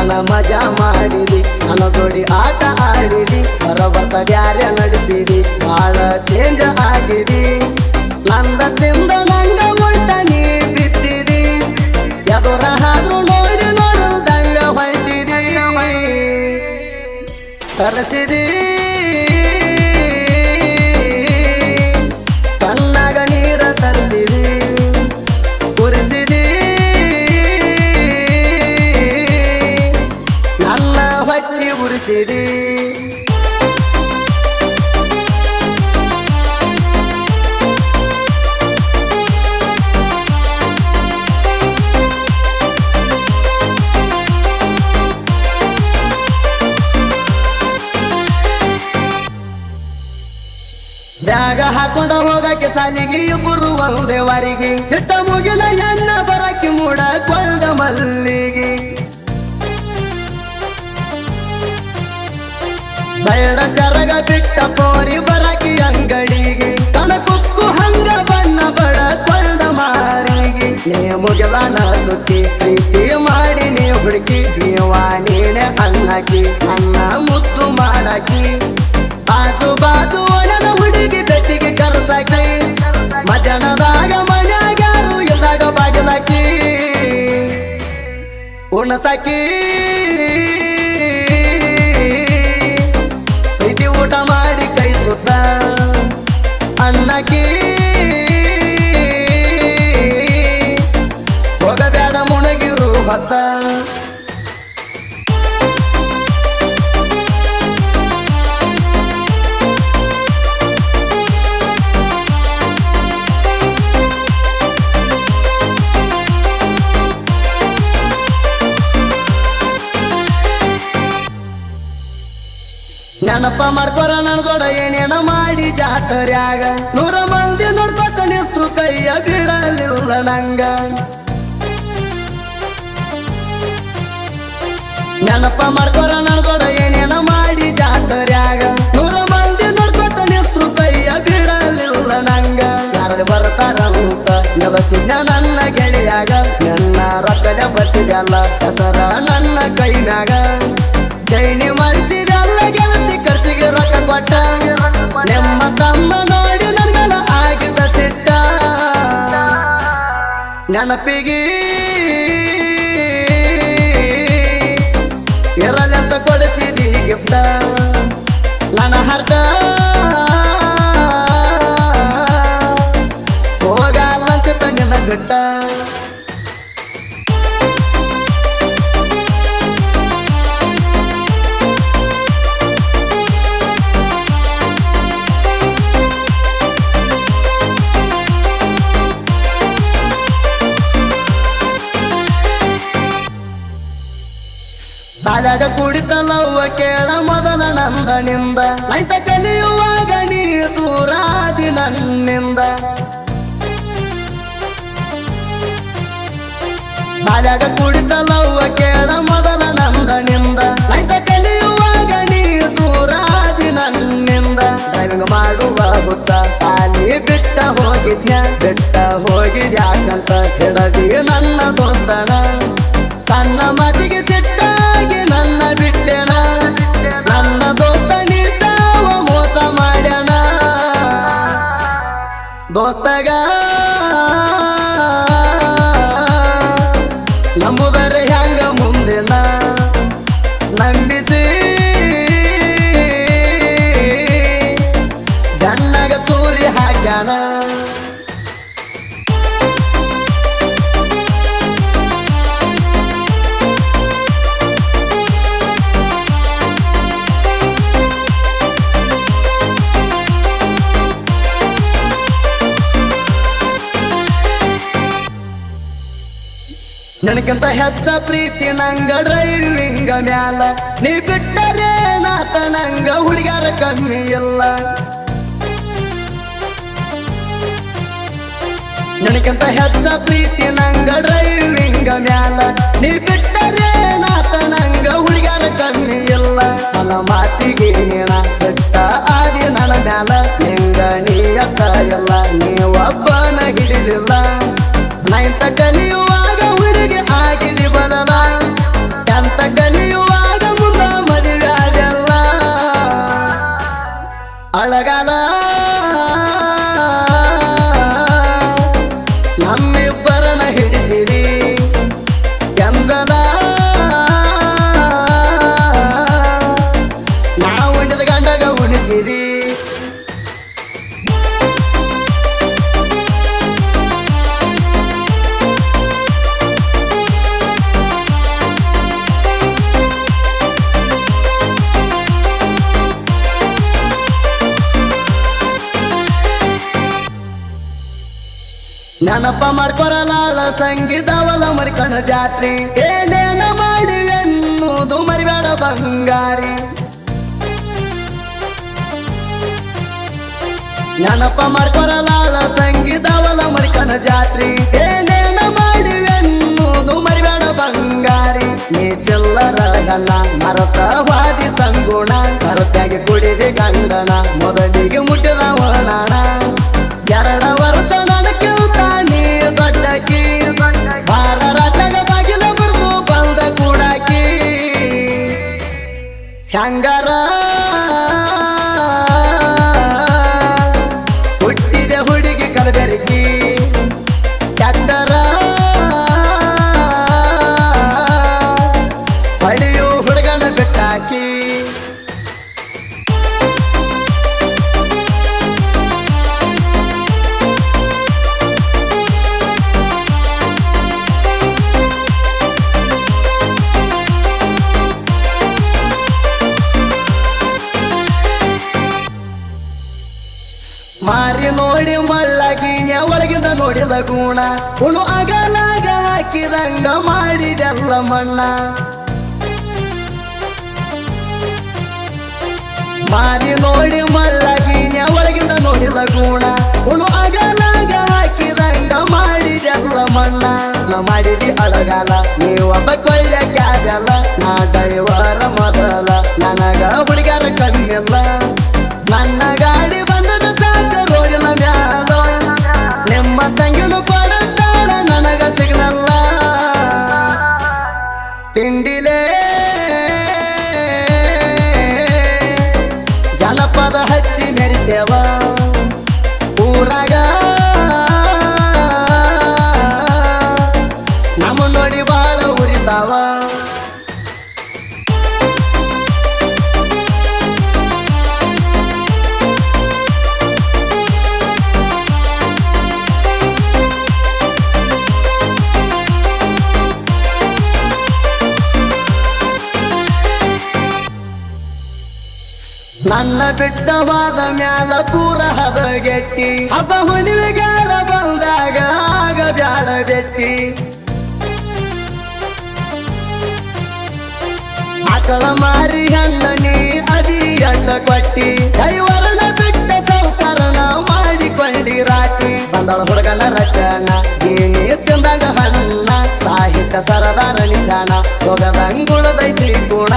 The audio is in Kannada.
ಕ್ಷಣ ಮಜಾ ಮಾಡಿದಿ ನನ್ನ ಜೋಡಿ ಆಟ ಆಡಿದಿ ಬರಬರ್ತ ಬ್ಯಾರೆ ನಡೆಸಿದಿ ಬಾಳ ಚೇಂಜ್ ಆಗಿದಿ ನಂದ ತಿಂದ ನಂಗ ಉಲ್ಟ ನೀ ಬಿತ್ತಿದಿ ಎದುರ ಹಾದ್ರು ನೋಡಿ ನೋಡುದಂಗ ಹೊಯ್ತಿದಿ ತರಸಿದಿ ಕಣ್ಣಾಗ ನೀರ ತರಿಸಿದಿ ಕುರಿಸಿದಿ ನನ್ನ ಹೊಟ್ಟಿ ಉರಿಸಿದಿ ಬ್ಯಾಗ ಹಾಕೊಂಡ ಹೋಗಕ್ಕೆ ಸಾಲಿಗೆ ಇಬ್ಬರು ಒಂದೇ ವಾರಿಗೆ ಚಿಟ್ಟ ಮುಗಿನ ಎನ್ನ ಬರಕ್ಕೆ ಮೂಡ ಕೊಂದ ಮಲ್ಲಿಗೆ ಬೇಡ ಸರಗ ಬಿಟ್ಟ ಪೋರಿ ಬರಕ್ಕೆ ಅಂಗಡಿಗೆ ಕಣಕುಕ್ಕು ಹಂಗ ಬಣ್ಣ ಬಡ ಕೊಂದ ಮಾರಿಗೆ ನೀ ಮುಗಿಲಾನ ಸುತ್ತಿ ಪ್ರೀತಿ ಮಾಡಿ ನೀ ಹುಡುಕಿ ಜೀವ ನೀನೆ ಅನ್ನಕಿ ಅನ್ನ ಮುತ್ತು ಮಾಡಕಿ ಆಜು ಬಾಜು ಒಣನ ಹುಡುಗಿ ಬೆಟ್ಟಿಗೆ ಕರ್ಸಾಕಿ ಮಧ್ಯಾಹ್ನದಾಗ ಮನ್ಯಾಗ್ಯಾರು ಇಲ್ದಾಗ ಬಾಗಿಲಾಕಿ ಉಣಸಾಕಿ ಪ್ರೀತಿ ಊಟ ಮಾಡಿ ಕೈ ಸುತ್ತ ಅನ್ನಕಿ ಹೋಗಬೇಡ ಮುಣಗಿರು ಹೊತ್ತ ನೆನಪ ಮಾಡ್ಕೊರ ನನ್ ದೊಡ್ಡ ಏನೇನ ಮಾಡಿ ಜಾತ್ರ್ಯಾಗ 100 ಮಂದಿ ನೋಡ್ಕೊತ ನಿಂತ್ರು ಕೈಯ ಬಿಡಲಿಲ್ಲ ನಂಗ ನೆನಪ ಮಾಡ್ಕೊರ ನನ್ ದೊಡ್ಡ ಏನೇನ ಮಾಡಿ ಜಾತ್ರ್ಯಾಗ 100 ಮಂದಿ ನೋಡ್ಕೊತ ನಿಂತ್ರು ಕೈಯ ಬಿಡಲಿಲ್ಲ ನಂಗ ಯಾರು ಬರ್ತಾರಂತ ನೆಲಸಿದ್ದ ನನ್ನ ಗೆಳೆಯಾಗ ನನ್ನ ರೊಕ್ಕದ ಬಸಿದಲ್ಲ ಹೆಸರ ನನ್ನ ಕೈನಾಗ ಜೈನಿ ಮಾಡಿಸಿದಲ್ಲ ಗೆಳತಿ ಖರ್ಚಿಗೆ ರೊಕ್ಕ ಕೊಟ್ಟ ನಿಮ್ಮ ತಮ್ಮ ನೋಡಿ ನನ್ಗಳ ಆಗಿದ ಸಿಟ್ಟ ನೆನಪಿಗೆ ಇರಲೆಂತ ಕೊಡಿಸಿದಿ ಗಿಫ್ಟ ನನ್ನ ಹರ್ಟ ಹೋಗಲ್ಲಂತ ತಂಗಿನ ಬಿಟ್ಟ ಸಾಲಾಗ ಕುಡಿತಲವ್ವ ಕೇಳ ಮೊದಲ ನಂದನಿಂದ ನೈತ ಕಲಿಯುವಾಗ ನೀ ದೂರಾದಿ ನನ್ನಿಂದ ಸಾಲಾಗ ಕುಡಿತಲವ್ವ ಕೇಳ ಮೊದಲ ನಂದನಿಂದ ನೈತ ಕಲಿಯುವಾಗ ನೀ ದೂರಾದಿ ನನ್ನಿಂದ ಡ್ರೈವಿಂಗ್ ಮಾಡುವ ಹುಚ್ಚ ಸಾಲಿ ಬಿಟ್ಟ ಹೋಗಿದ್ಯಾಕಂತ ಹಿಡದಿ ನನ್ನ ದೋಸ್ತನ ಸಣ್ಣ ಮಾತಿಗೆ ಸಿಟ್ಟಾಗಿ ನನ್ನ ಬಿಟ್ಟೆನ ನನ್ನ ದೋಸ್ತ ನೀತಾವ ಮೋಸ ಮಾಡ್ಯಾನ ದೋಸ್ತಗ ನಂಬುದರೆ ಹ್ಯಾಂಗ ಮುಂದಿನ ನಂಬಿಸಿ ಗನ್ನಗ ಚೂರಿ ಹಾಕ್ಯಾನ ನನಗಿಂತ ಹೆಚ್ಚ ಪ್ರೀತಿ ನಂಗ ಡ್ರೈವಿಂಗ ಮ್ಯಾಲ ನೀ ಬಿಟ್ಟರೆ ನಾತ ನಂಗ ಹುಡುಗ್ಯಾರ ಕಮ್ಮಿ ಇಲ್ಲ ನನಗಿಂತ ಹೆಚ್ಚ ಪ್ರೀತಿ ನಂಗ ಡ್ರೈವಿಂಗ ಮ್ಯಾಲ ನೀ ಬಿಟ್ಟರೆ ನಾತ ನಂಗ ಹುಡುಗ್ಯಾರ ಕಮ್ಮಿ ಇಲ್ಲ ಸಲ ಮಾತಿಗೆ ನೀನ ಸಟ್ಟ ಆದಿ ನನ್ನ ಮ್ಯಾಲ ನಿಂಗ ನೀಯತ್ತ ಇಲ್ಲ ನೀವೊಬ್ಬನ ಹಿಡಿಲಿಲ್ಲ ನೈಂತ ಕಲಿಯುವಾಗ ಹುಡುಗಿ ಆಗಿದಿ ಬದಲ ಎಂತ ಕಲಿ ಅಳಗಾಲ ನಮ್ಮಿಬ್ಬರನ ಹಿಡಿಸಿರಿ ಗಂಧದ ನಾವು ಉಂಡಿದ ಗಂಡಗ ಉಣಿಸಿರಿ ನೆನಪ ಮಾಡ್ಕೊರಲಾಳ ಸಂಗೀತವಲ ಮರಿಕಣ ಜಾತ್ರಿ ಏನೇನ ಮಾಡಿವೆನ್ನುವುದು ಮರಿಬೇಡ ಬಂಗಾರಿ ನೆನಪ ಮಾಡ್ಕೊರಲಾಳ ಸಂಗೀತವಲ ಮರಿಕಣ ಜಾತ್ರಿ ಏನೇನ ಮಾಡಿವೆನ್ನುವುದು ಮರಿಬೇಡ ಬಂಗಾರಿ ನೀ ಚಿಲ್ಲರ ಗಣ್ಣ ಮರತ ವಾದಿ ಸಂಗುಣ ಕರತಾಗಿ ಕುಡಿದಿ ಗಂಡನ ಮೊದಲಿಗೆ ಮುಟ್ಟಿದವನಾಣ 2 ವರ್ಷ ನನಕ್ಕಿಂತ ನೀ ದೊಡ್ಡಕಿ ಬಾರ ರಾಟಗ ಬಾಗಿಲ ಬಿಡ್ದು ಬಂದ ಕೂಡಾಕಿ ಹೆಂಗಾರ ಹುಟ್ಟಿದೆ ಹುಡುಗಿ ಕಲಬೆರಕಿ ಟ್ಯಾಕ್ಟರ ಹೊಡೆಯು ಹುಡುಗನ ಬಿಟ್ಟಾಕಿ ಮಾರಿ ನೋಡಿ ಮಳ್ಳಗಿನ ಒಳಗಿಂದ ನೋಡಿದ ಗುಣ ಉಣು ಅಗಲಾಗ ಹಾಕಿದಂಗ ಮಾಡಿದೆಲ್ಲ ಮಣ್ಣ ಮಾರಿ ನೋಡಿ ಮಳ್ಳಗಿನ ಒಳಗಿಂದ ನೋಡಿದ ಗುಣ ಉಣು ಅಗಲಾಗ ಹಾಕಿದಂಗ ಮಾಡಿದೆಲ್ಲ ಮಣ್ಣ ನಾ ಮಾಡಿದಿ ಅಳಗಾಲ ನೀವೊಬ್ಬ ಕೊಳ್ಳ ಕ್ಯಾಜಲ್ಲ ನಾ ದೈವರ ಮೊದಲ ನನಗ ಹುಡುಗರ ಕಣ್ಣಿಲ್ಲ ನನ್ನ ಗಾಡಿ ಬಂದದ ಸಾಕ ರೋಡಿನ ಮ್ಯಾಲ ನಿಮ್ಮ ತಂಗಿನು ಕೊಡುತ್ತಾಳ ನನಗ ಸಿಗ್ನಲ್ಲ ತಿಂಡಿಲೇ ಜನಪದ ಹಚ್ಚಿ ಮೆರಿತೇವ ಊರಾಗ ನಮ್ಮ ನೋಡಿ ಬಾಳ ಉರಿತಾವ ನನ್ನ ಬಿಟ್ಟವಾದ ಮ್ಯಾಲ ಪೂರ ಹದಗೆಟ್ಟಿ ಹಬ್ಬ ಹುಣ್ಣಿಮೆಗಾರ ಬಂದಾಗ ಆಗ ಬ್ಯಾಡ ಬೆಟ್ಟಿ ಆಕಳ ಮಾರಿ ಹಣ್ಣ ನೀ ಅದಿ ಅಡ್ಡ ಕೊಟ್ಟಿ ಕೈವರನ ಬಿಟ್ಟ ಸೌಕರಣ ಮಾಡಿಕೊಂಡಿ ರಾಟಿ ಬಂದಳ ಹುಡುಗನ ರಚನ ನೀ ತಿಂದಾಗ ಹಣ್ಣ ಸಾಹಿತ್ಯ ಸರದಾರ ನಿಜಾನ ಹೋಗದಂಗುಳದೈತಿ ಗುಣ